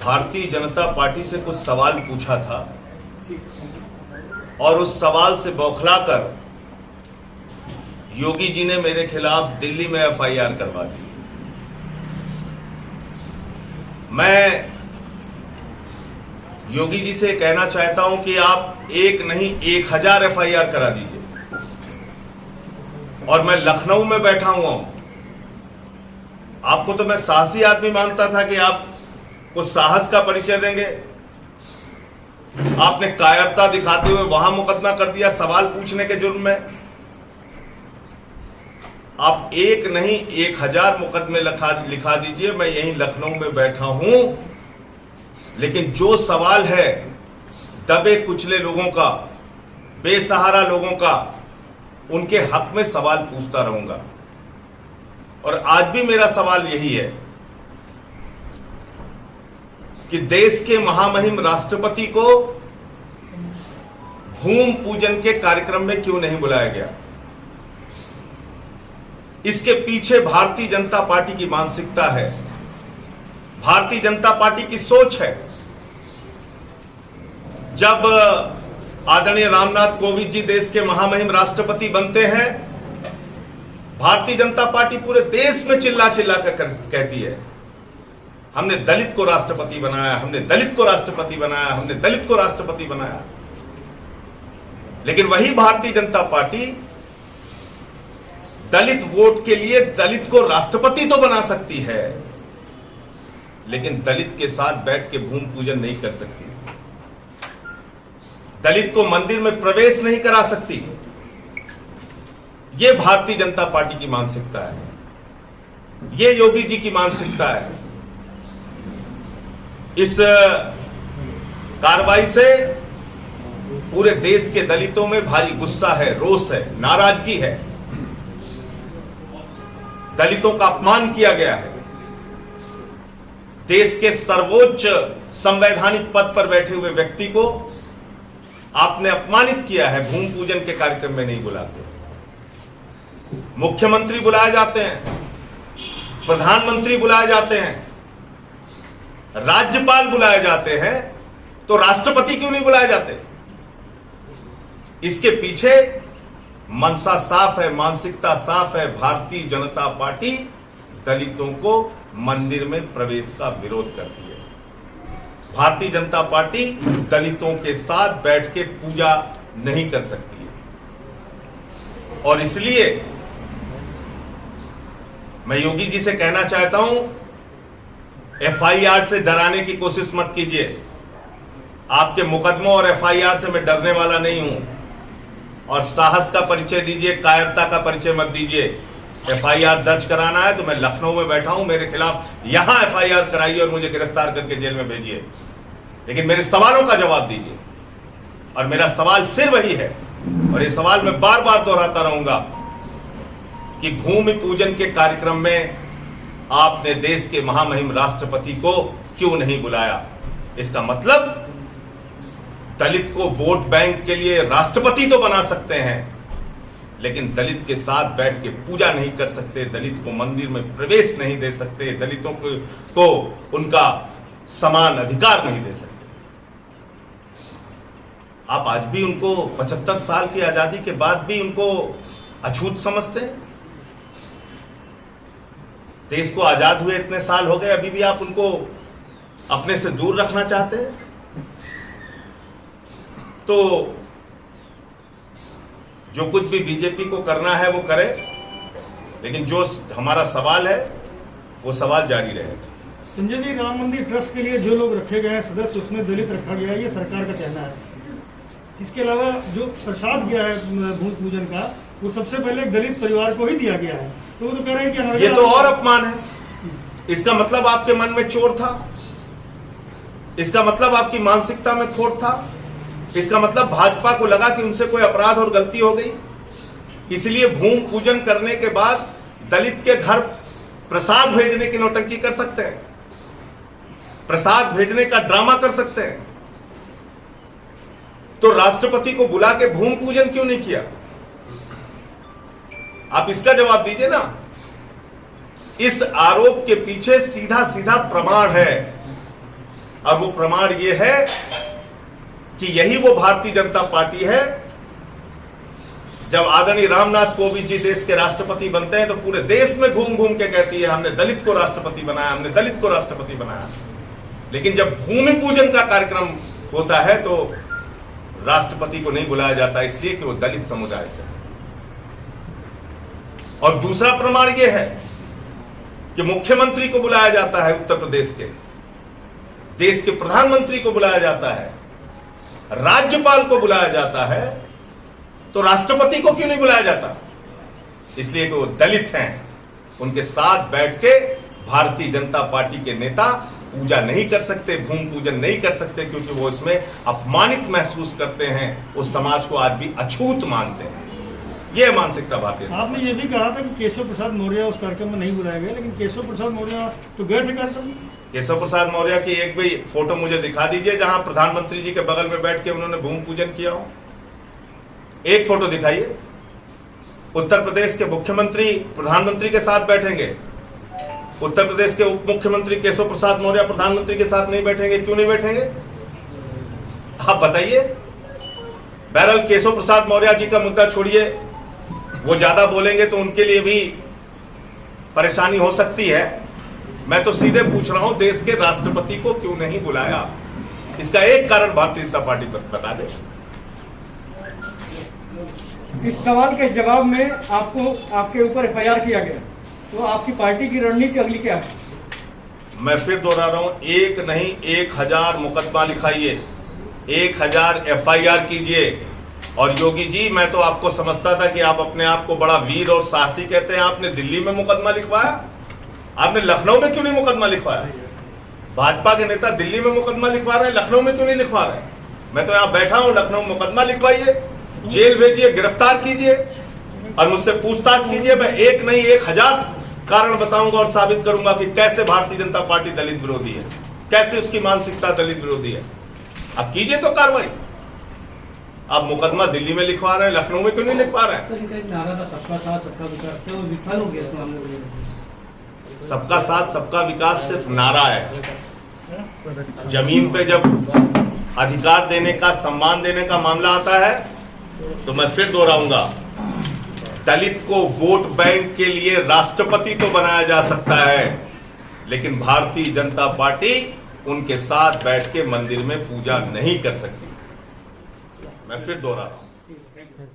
Bharatiya Janata party से कुछ सवाल पूछा था और उस सवाल से बौखलाकर योगी जी ने मेरे खिलाफ दिल्ली में एफआईआर करवा दी। मैं योगी जी से कहना चाहता हूं कि आप एक नहीं 1000 एफआईआर करा दीजिए। और मैं लखनऊ में बैठा हुआ हूं। आपको तो मैं साहसी आदमी मानता था कि आप कुछ साहस का परिचय देंगे। आपने कायरता दिखाते हुए वहां मुकदमा कर दिया सवाल पूछने के जुर्म में। आप एक नहीं 1000 मुकदमे लिखा दीजिए। मैं यहीं लखनऊ में बैठा हूं, लेकिन जो सवाल है दबे कुचले लोगों का, बेसहारा लोगों का, उनके हक में सवाल पूछता रहूंगा। और आज भी मेरा सवाल यही है कि देश के महामहिम राष्ट्रपति को भूमि पूजन के कार्यक्रम में क्यों नहीं बुलाया गया। इसके पीछे भारतीय जनता पार्टी की मानसिकता है, भारतीय जनता पार्टी की सोच है। जब आदरणीय रामनाथ कोविंद जी देश के महामहिम राष्ट्रपति बनते हैं, भारतीय जनता पार्टी पूरे देश में चिल्ला चिल्ला कर कहती है, हमने दलित को राष्ट्रपति बनाया, हमने दलित को राष्ट्रपति बनाया, हमने दलित को राष्ट्रपति बनाया। लेकिन वही भारतीय जनता पार्टी दलित वोट के लिए दलित को राष्ट्रपति तो बना सकती है, लेकिन दलित के साथ बैठ के भूमि पूजन नहीं कर सकती, दलित को मंदिर में प्रवेश नहीं करा सकती। यह भारतीय जनता पार्टी की मानसिकता है, यह योगी जी की मानसिकता है। इस कार्रवाई से पूरे देश के दलितों में भारी गुस्सा है, रोष है, नाराजगी है। दलितों का अपमान किया गया है। देश के सर्वोच्च संवैधानिक पद पर बैठे हुए व्यक्ति को आपने अपमानित किया है। भूमि पूजन के कार्यक्रम में नहीं बुलाते, मुख्यमंत्री बुलाए जाते हैं, प्रधानमंत्री बुलाए जाते हैं, राज्यपाल बुलाए जाते हैं, तो राष्ट्रपति क्यों नहीं बुलाए जाते। इसके पीछे मनसा साफ है, मानसिकता साफ है। भारतीय जनता पार्टी दलितों को मंदिर में प्रवेश का विरोध करती है। भारतीय जनता पार्टी दलितों के साथ बैठ के पूजा नहीं कर सकती है। और इसलिए मैं योगी जी से कहना चाहता हूं, एफआईआर से डराने की कोशिश मत कीजिए। आपके मुकदमों और एफआईआर से मैं डरने वाला नहीं हूं। और साहस का परिचय दीजिए, कायरता का परिचय मत दीजिए। एफआईआर दर्ज कराना है तो मैं लखनऊ में बैठा हूं, मेरे खिलाफ यहां एफआईआर कराइए और मुझे गिरफ्तार करके जेल में भेजिए, लेकिन मेरे सवालों का जवाब दीजिए। और मेरा सवाल फिर वही है, और ये सवाल मैं बार बार दोहराता रहूंगा कि भूमि पूजन के कार्यक्रम में आपने देश के महामहिम राष्ट्रपति को क्यों नहीं बुलाया। इसका मतलब दलित को वोट बैंक के लिए राष्ट्रपति तो बना सकते हैं, लेकिन दलित के साथ बैठ के पूजा नहीं कर सकते, दलित को मंदिर में प्रवेश नहीं दे सकते, दलितों को उनका समान अधिकार नहीं दे सकते। आप आज भी उनको 75 साल की आजादी के बाद भी उनको अछूत समझते हैं। देश को आजाद हुए इतने साल हो गए, अभी भी आप उनको अपने से दूर रखना चाहते हैं। तो जो कुछ भी बीजेपी को करना है वो करे, लेकिन जो हमारा सवाल है वो सवाल जारी रहेगा। संजय जी, राम मंदिर ट्रस्ट के लिए जो लोग रखे गए हैं सदस्य, उसमें दलित रखा गया है, ये सरकार का कहना है। इसके अलावा जो प्रसाद गया है भूमि पूजन का, वो सबसे पहले एक दलित परिवार को ही दिया गया है। तो वो तो कह रहे हैं कि ये तो और अपमान है। इसका मतलब आपके मन में चोर था, इसका मतलब आपकी मानसिकता में खोट था, इसका मतलब भाजपा को लगा कि उनसे कोई अपराध और गलती हो गई, इसलिए भूमि पूजन करने के बाद दलित के घर प्रसाद भेजने की नौटंकी कर सकते हैं, प्रसाद भेजने का ड्रामा कर सकते हैं। तो राष्ट्रपति को बुला के भूमि पूजन क्यों नहीं किया? आप इसका जवाब दीजिए ना। इस आरोप के पीछे सीधा सीधा प्रमाण है और वो प्रमाण ये है कि यही वो भारतीय जनता पार्टी है। जब आदरणीय रामनाथ कोविंद जी देश के राष्ट्रपति बनते हैं तो पूरे देश में घूम घूम के कहती है हमने दलित को राष्ट्रपति बनाया, हमने दलित को राष्ट्रपति बनाया। लेकिन जब भूमि पूजन का कार्यक्रम होता है तो राष्ट्रपति को नहीं बुलाया जाता, इसलिए कि वो दलित समुदाय से। और दूसरा प्रमाण यह है कि मुख्यमंत्री को बुलाया जाता है, उत्तर प्रदेश के देश के प्रधानमंत्री को बुलाया जाता है, राज्यपाल को बुलाया जाता है, तो राष्ट्रपति को क्यों नहीं बुलाया जाता? इसलिए कि वो दलित हैं। उनके साथ बैठ के भारतीय जनता पार्टी के नेता पूजा नहीं कर सकते, भूमि पूजन नहीं कर सकते, क्योंकि वो इसमें अपमानित महसूस करते हैं, उस समाज को आज भी अछूत मानते हैं। यह मानसिकता भारतीय। आपने ये भी कहा था कि केशव प्रसाद मौर्य उस कार्यक्रम में नहीं बुलाया गया, लेकिन केशव प्रसाद मौर्य तो गए थे कार्यक्रम में। केशव प्रसाद मौर्य की एक भी फोटो मुझे दिखा दीजिए जहां प्रधानमंत्री जी के बगल में बैठ के उन्होंने भूमि पूजन किया हो। एक फोटो दिखाइए। उत्तर प्रदेश के मुख्यमंत्री प्रधानमंत्री के साथ बैठेंगे, उत्तर प्रदेश के उप मुख्यमंत्री केशव प्रसाद मौर्य प्रधानमंत्री के साथ नहीं बैठेंगे, क्यों नहीं बैठेंगे? आप बताइए। बहरहाल केशव प्रसाद मौर्य जी का मुद्दा छोड़िए, वो ज्यादा बोलेंगे तो उनके लिए भी परेशानी हो सकती है। मैं तो सीधे पूछ रहा हूं, देश के राष्ट्रपति को क्यों नहीं बुलाया? इसका एक कारण भारतीय जनता पार्टी पर बता दे। इस सवाल के जवाब में आपको आपके ऊपर एफआईआर किया गया, तो आपकी पार्टी की रणनीति अगली क्या है? मैं फिर दोहरा रहा हूं, एक नहीं 1000 मुकदमा लिखाइए, 1000 एफआईआर कीजिए। और योगी जी, मैं तो आपको समझता था कि आप अपने आप को बड़ा वीर और साहसी कहते हैं। आपने दिल्ली में मुकदमा लिखवाया, आपने लखनऊ में क्यों नहीं मुकदमा लिखवाया? भाजपा के नेता दिल्ली में मुकदमा लिखवा रहे हैं, लखनऊ में क्यों नहीं लिखवा रहे? मैं तो यहाँ बैठा हूं, लखनऊ मुकदमा लिखवाइए, जेल भेजिए, गिरफ्तार कीजिए और मुझसे पूछताछ कीजिए। मैं एक नहीं 1000 कारण बताऊंगा और साबित करूंगा कि कैसे भारतीय जनता पार्टी दलित विरोधी है, कैसे उसकी मानसिकता दलित विरोधी है। अब कीजिए तो कार्रवाई। आप मुकदमा दिल्ली में लिखवा रहे हैं, लखनऊ में क्यों नहीं लिखवा रहे हैं? नारा था सबका साथ सबका विकास, क्या वो विफल हो गया? सबका साथ सबका विकास सिर्फ नारा है। जमीन पे जब अधिकार देने का, सम्मान देने का मामला आता है तो मैं फिर दोहराऊंगा, दलित को वोट बैंक के लिए राष्ट्रपति तो बनाया जा सकता है, लेकिन भारतीय जनता पार्टी उनके साथ बैठ के मंदिर में पूजा नहीं कर सकती। मैं फिर दोहरा रहा हूं।